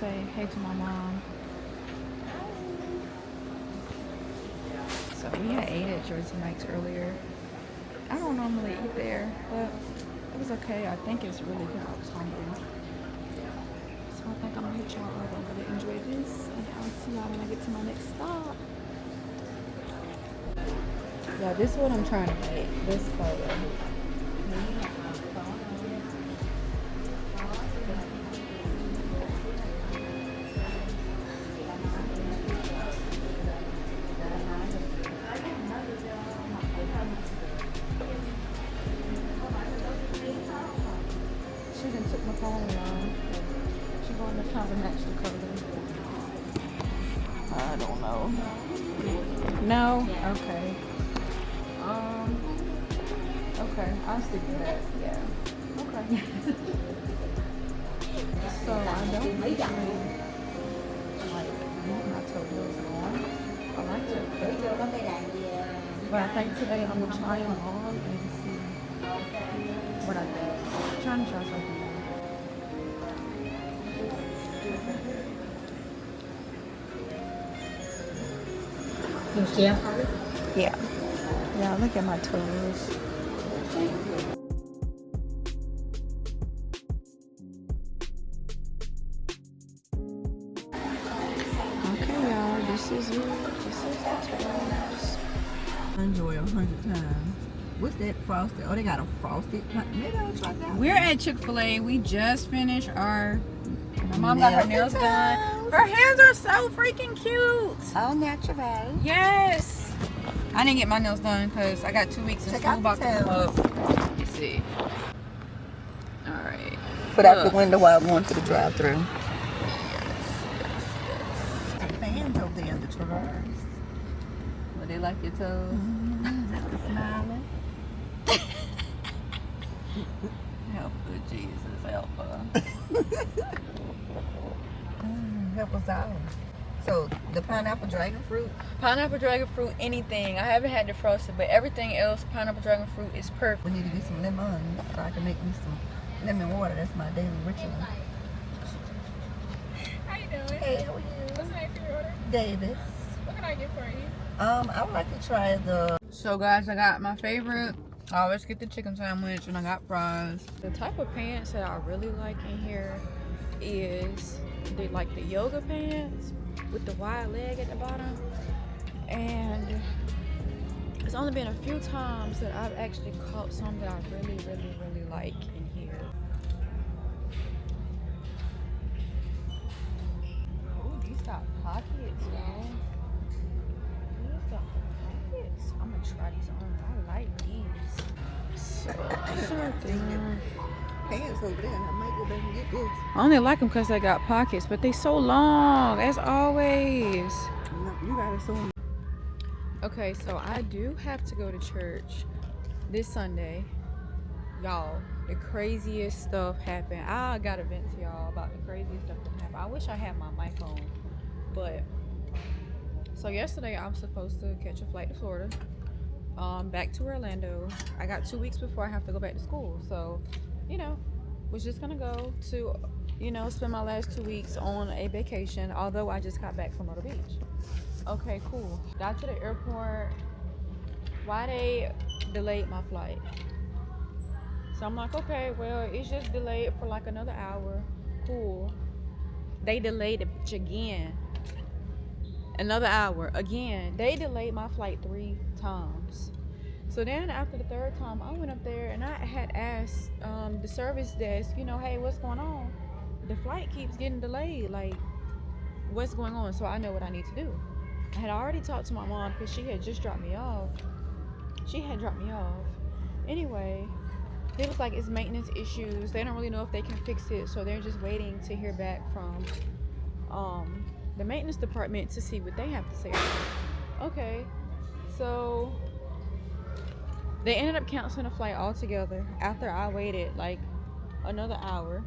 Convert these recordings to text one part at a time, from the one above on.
say hey to my mom. So we had ate at Jersey Mike's earlier. I don't normally eat there, but it was okay. I think it's really good. I was hungry. So I think I'm gonna hit y'all up. I'm gonna enjoy this, and I'll see y'all when I get to my next stop. Yeah, this is what I'm trying to make. This photo. She done took my phone, y'all. She going to try to match the color. I don't know. No? Okay. Okay, I'll stick with that. Yeah. Okay. So I don't usually like leave my toes on. I like to, but I think today I'm gonna try them on and see what I think. I'm trying to try something new. Yeah. Yeah, look at my toes. Okay, y'all, this is it. This is the toes. Enjoy 100 times. What's that frosted? Oh, they got a frosted. Maybe I'll try that. We're at Chick-fil-A. We just finished our. My mom got her nails done. Her hands are so freaking cute. All natural. Yes. I didn't get my nails done because I got 2 weeks in school about to come up. Let's see. All right. Put out the window while going to the drive-thru. The fans over there in the traverse. Well, they like your toes. Smiling. Help her, Jesus, help her. Help us out. So the pineapple dragon fruit. Pineapple dragon fruit, anything. I haven't had the frosted, but everything else, pineapple dragon fruit is perfect. We need to get some lemons so I can make me some lemon water. That's my daily ritual. How you doing? Hey, how are you? What's the name for your order? Davis. What can I get for you? I would like to try the. So guys, I got my favorite. I always get the chicken sandwich and I got fries. The type of pants that I really like in here is the yoga pants with the wide leg at the bottom. And it's only been a few times that I've actually caught some that I really, really, really like in here. Oh, these got pockets, y'all. These got pockets. I'm gonna try these on. I like these. So, Pants over there, and I might go back and get this. I only like them because they got pockets, but they so long, as always. No, you gotta assume. Okay, so I do have to go to church this Sunday. Y'all, the craziest stuff happened. I gotta vent to y'all about the craziest stuff that happened. I wish I had my mic on, but so yesterday I was supposed to catch a flight to Florida, back to Orlando. I got 2 weeks before I have to go back to school, so was just gonna go to spend my last 2 weeks on a vacation, although I just got back from Myrtle Beach. Okay, cool. Got to the airport. Why they delayed my flight? So I'm like, okay, well, it's just delayed for like another hour. Cool. They delayed it again. Another hour. Again. They delayed my flight 3 times. So then after the 3rd time, I went up there and I had asked the service desk, hey, what's going on? The flight keeps getting delayed. Like, what's going on? So I know what I need to do. I had already talked to my mom because she had just dropped me off. Anyway, it was like it's maintenance issues. They don't really know if they can fix it, so they're just waiting to hear back from the maintenance department to see what they have to say. Okay, so they ended up canceling the flight altogether after I waited like another hour.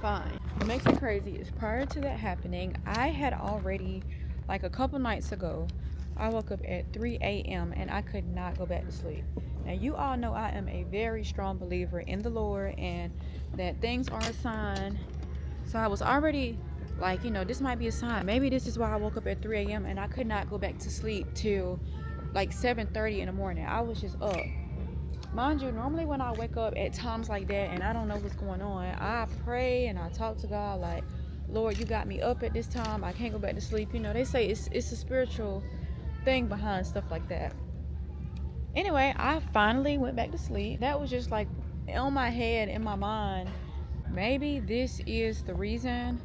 Fine. What makes it crazy is prior to that happening, I had already, like a couple nights ago, I woke up at 3 a.m. and I could not go back to sleep. Now, you all know I am a very strong believer in the Lord and that things are a sign. So I was already Like, you know, this might be a sign. Maybe this is why I woke up at 3 a.m. and I could not go back to sleep till like 7:30 in the morning. I was just up. Mind you, normally when I wake up at times like that and I don't know what's going on, I pray and I talk to God like, Lord, you got me up at this time. I can't go back to sleep. You know, they say it's a spiritual thing behind stuff like that. Anyway, I finally went back to sleep. That was just like on my head, in my mind. Maybe this is the reason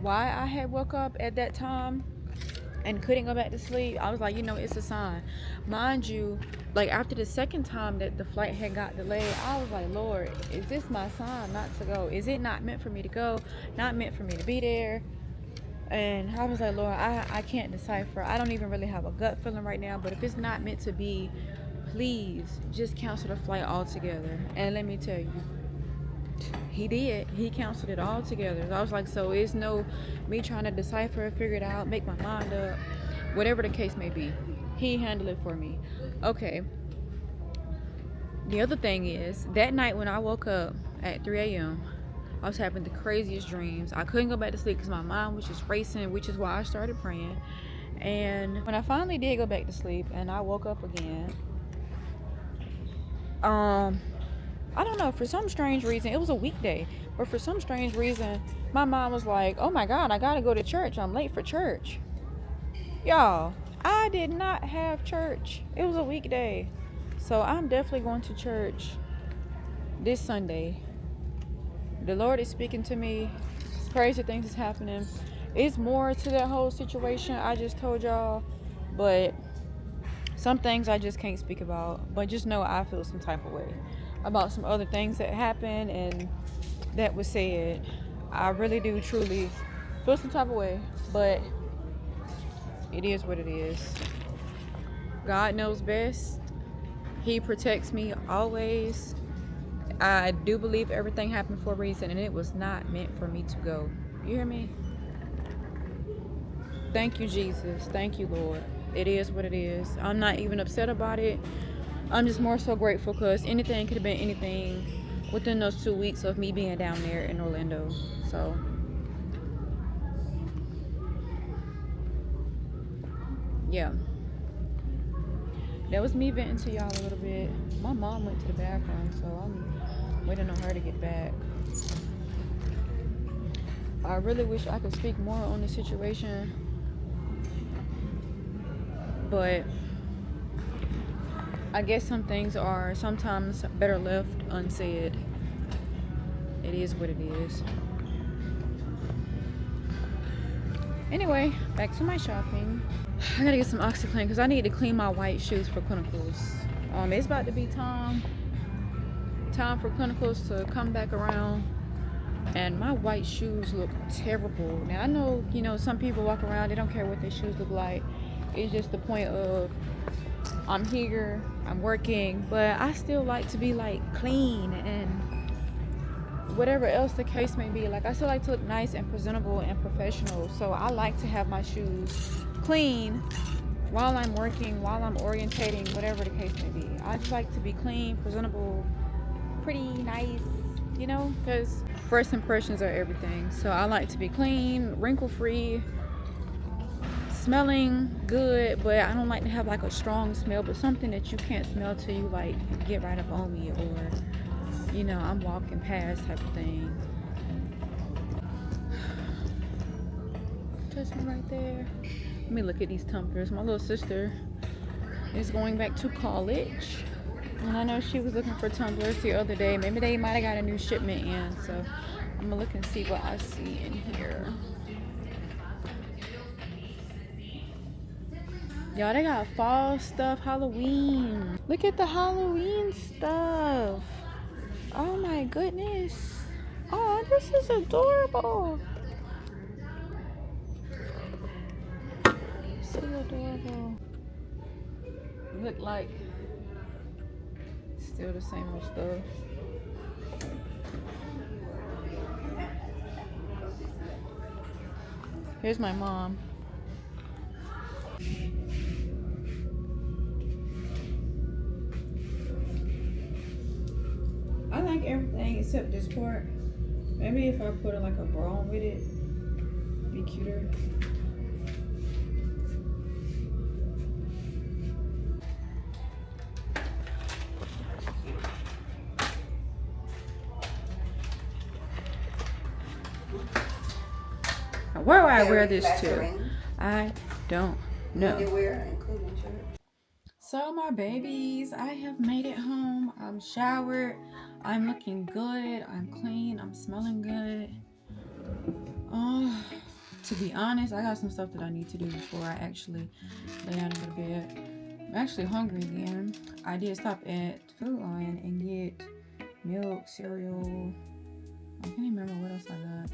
why I had woke up at that time and couldn't go back to sleep. I was like, you know, it's a sign. Mind you, like after the second time that the flight had got delayed, I was like, Lord, is this my sign not to go? Is it not meant for me to go? Not meant for me to be there? And I was like, Lord, I can't decipher. I don't even really have a gut feeling right now, but if it's not meant to be, please just cancel the flight altogether. And let me tell you, he did. He canceled it all together. I was like, so it's no me trying to decipher, figure it out, make my mind up, whatever the case may be. He handled it for me. Okay. The other thing is, that night when I woke up at 3 a.m., I was having the craziest dreams. I couldn't go back to sleep because my mind was just racing, which is why I started praying. And when I finally did go back to sleep and I woke up again, I don't know, for some strange reason, it was a weekday, but for some strange reason, my mom was like, oh my God, I gotta go to church. I'm late for church. Y'all, I did not have church. It was a weekday. So I'm definitely going to church this Sunday. The Lord is speaking to me. Crazy things is happening. It's more to that whole situation I just told y'all, but some things I just can't speak about. But just know I feel some type of way about some other things that happened and that was said. I really do truly feel some type of way, but it is what it is. God knows best. He protects me always. I do believe everything happened for a reason, and it was not meant for me to go. You hear me? Thank you, Jesus. Thank you, Lord. It is what it is. I'm not even upset about it. I'm just more so grateful because anything could have been anything within those 2 weeks of me being down there in Orlando. So, yeah. That was me venting to y'all a little bit. My mom went to the bathroom, so I'm waiting on her to get back. I really wish I could speak more on the situation, but I guess some things are sometimes better left unsaid. It is what it is. Anyway, back to my shopping. I gotta get some OxyClean because I need to clean my white shoes for clinicals. It's about to be time for clinicals to come back around, and my white shoes look terrible. Now I know, you know, some people walk around, they don't care what their shoes look like. It's just the point of I'm here, I'm working, but I still like to be like clean and whatever else the case may be. Like I still like to look nice and presentable and professional. So I like to have my shoes clean while I'm working, while I'm orientating, whatever the case may be. I just like to be clean, presentable, pretty nice, you know, because first impressions are everything. So I like to be clean, wrinkle free, smelling good, but I don't like to have like a strong smell, but something that you can't smell till you like get right up on me, or you know, I'm walking past type of thing. Touch me right there. Let me look at these tumblers. My little sister is going back to college, and I know she was looking for tumblers the other day. Maybe they might have got a new shipment in, so I'm gonna look and see what I see in here. Y'all, they got fall stuff, Halloween. Look at the Halloween stuff. Oh my goodness. Oh, this is adorable. So adorable. Look like still the same old stuff. Here's my mom. I like everything except this part. Maybe if I put like a bra with it, be cuter. Where would I wear this to? I don't know. So my babies, I have made it home. I'm showered. I'm looking good. I'm clean. I'm smelling good. To be honest, I got some stuff that I need to do before I actually lay down and go to bed. I'm actually hungry again. I did stop at Food Lion and get milk, cereal. I can't even remember what else I got.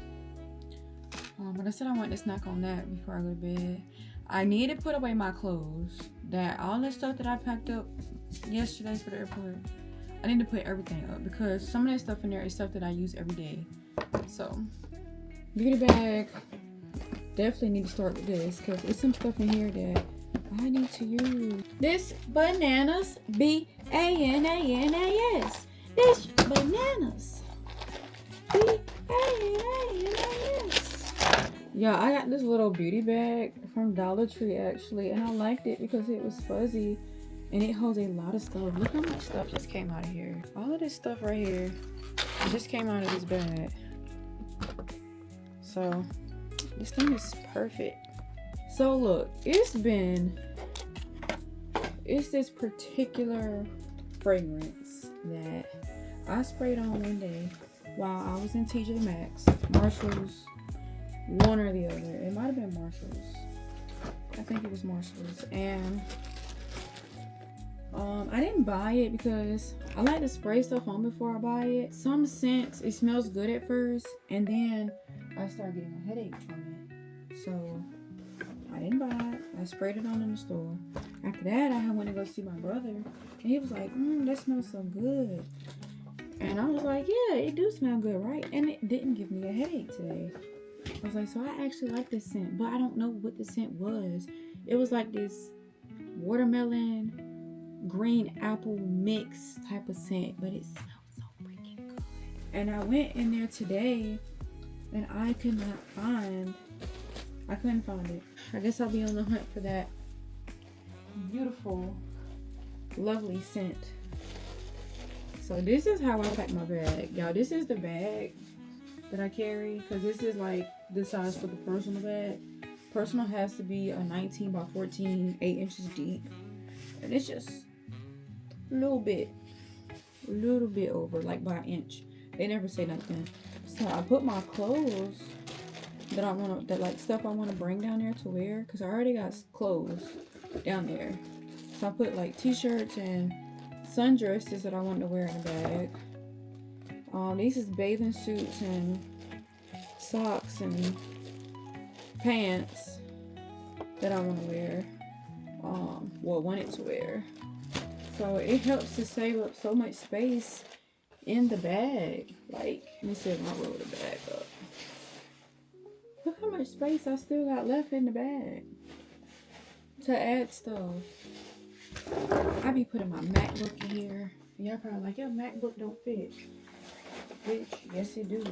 But I said I wanted to snack on that before I go to bed. I need to put away my clothes. All the stuff that I packed up yesterday for the airport, I need to put everything up because some of that stuff in there is stuff that I use every day. So, beauty bag. Definitely need to start with this because there's some stuff in here that I need to use. This bananas, B-A-N-A-N-A-S. This bananas, B-A-N-A-N-A-S. Yeah, I got this little beauty bag from Dollar Tree actually, and I liked it because it was fuzzy and it holds a lot of stuff. Look how much stuff just came out of here. All of this stuff right here just came out of this bag. So this thing is perfect. So look, it's this particular fragrance that I sprayed on one day while I was in TJ Maxx, Marshalls, one or the other. It might have been Marshalls. I think it was Marshalls. And I didn't buy it because I like to spray stuff on before I buy it. Some scents, it smells good at first, and then I start getting a headache from it. So I didn't buy it. I sprayed it on in the store. After that, I went to go see my brother, and he was like, that smells so good. And I was like, yeah, it do smell good, right? And it didn't give me a headache today. I was like, so I actually like this scent, but I don't know what the scent was. It was like this watermelon, green apple mix type of scent, but it smelled so freaking good. And I went in there today, and I couldn't find it. I guess I'll be on the hunt for that beautiful, lovely scent. So this is how I pack my bag. Y'all, this is the bag that I carry because this is like the size for the personal bag. Personal has to be a 19 by 14, 8 inches deep. And it's just a little bit over, like by an inch. They never say nothing. So I put my clothes stuff I want to bring down there to wear, because I already got clothes down there. So I put like t-shirts and sundresses that I want to wear in the bag. These is bathing suits and socks and pants that I want to wear. Wanted to wear. So it helps to save up so much space in the bag. Like, let me see if I roll the bag up. Look how much space I still got left in the bag to add stuff. I be putting my MacBook in here. Y'all probably like, your MacBook don't fit. Bitch, yes it do.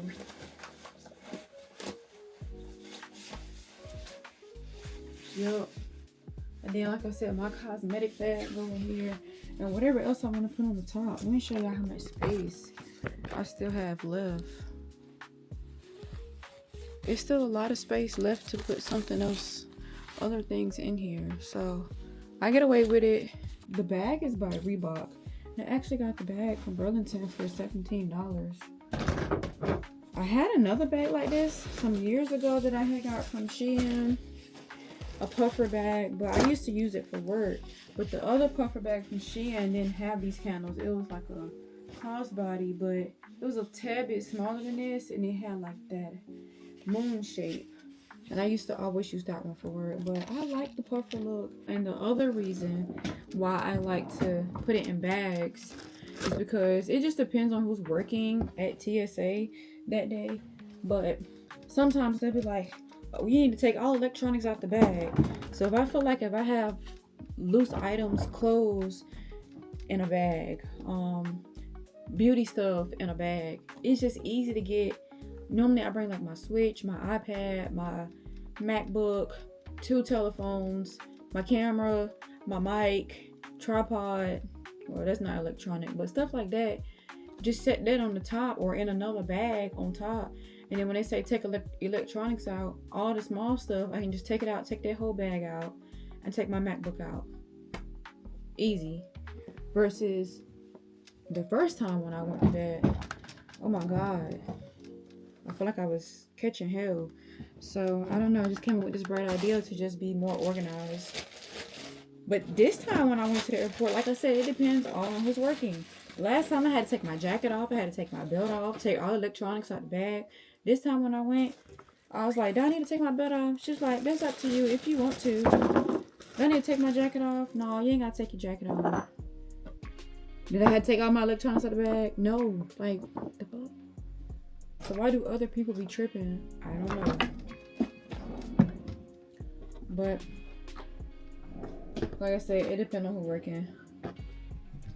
Yup. And then, like I said, my cosmetic bag go in here. And whatever else I want to put on the top. Let me show y'all how much space I still have left. There's still a lot of space left to put something else, other things in here. So I get away with it. The bag is by Reebok. I actually got the bag from Burlington for $17. I had another bag like this some years ago that I had got from Shein. A puffer bag, but I used to use it for work. But the other puffer bag from Shein didn't have these handles. It was like a crossbody, but it was a tad bit smaller than this, and it had like that moon shape. And I used to always use that one for work, but I like the puffer look. And the other reason why I like to put it in bags is because it just depends on who's working at TSA that day. But sometimes they'll be like, oh, you need to take all electronics out the bag. So if I feel like if I have loose items, clothes in a bag, beauty stuff in a bag, it's just easy to get. Normally I bring like my Switch, my iPad, my MacBook, 2 telephones, my camera, my mic, tripod. Well, that's not electronic, but stuff like that. Just set that on the top or in another bag on top. And then when they say take electronics out, all the small stuff, I can just take it out, take that whole bag out, and take my MacBook out. Easy. Versus the first time when I went to that, oh my God, I feel like I was catching hell. So I don't know, I just came up with this bright idea to just be more organized. But this time when I went to the airport, like I said, it depends on who's working. Last time I had to take my jacket off, I had to take my belt off, take all the electronics out the bag. This time when I went, I was like, do I need to take my belt off? She's like, that's up to you if you want to. Do I need to take my jacket off? No, you ain't got to take your jacket off. Did I have to take all my electronics out the bag? No. Like, the fuck? So why do other people be tripping? I don't know. But, like I said, it depends on who's working.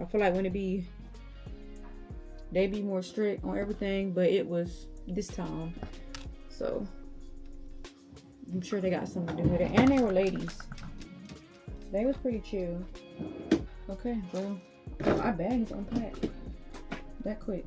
I feel like when they be more strict on everything, but it was this time. So, I'm sure they got something to do with it. And they were ladies. They was pretty chill. Okay, well, my bag is unpacked that quick.